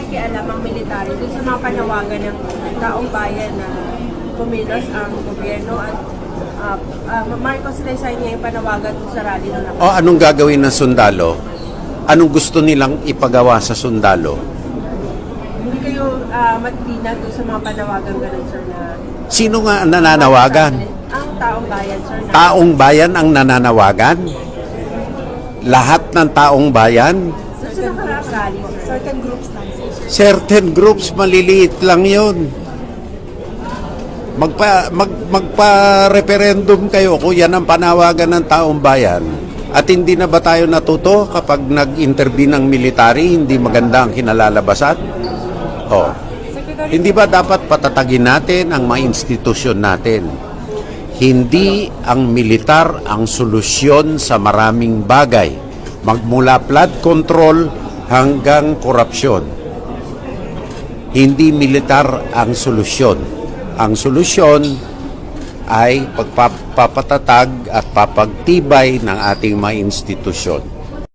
nakikialam ang military dun sa mga panawagan ng taong bayan na kumilos ang gobyerno at Marcos resign niya yung panawagan dun sa rally na O anong gagawin ng sundalo? Anong gusto nilang ipagawa sa sundalo? Hindi kayo magtinag dun sa mga panawagan ganun, sir, na Sino nga ang nananawagan? ang taong bayan, sir, na Taong bayan ang nananawagan? Lahat ng taong bayan? sa nakaraang rally, sir. Certain groups lang, sir. Certain groups, maliliit lang yon. Magpa-referendum kayo kung yan ang panawagan ng taong bayan. At hindi na ba tayo natuto kapag nag-intervene ng military, hindi maganda ang kinalalabasan? Oh. Hindi ba dapat patatagin natin ang mga institusyon natin? Hindi ang militar ang solusyon sa maraming bagay. Magmula flood control hanggang korupsyon. Hindi militar ang solusyon. Ang solusyon ay pagpapatatag at papagtibay ng ating mga institusyon.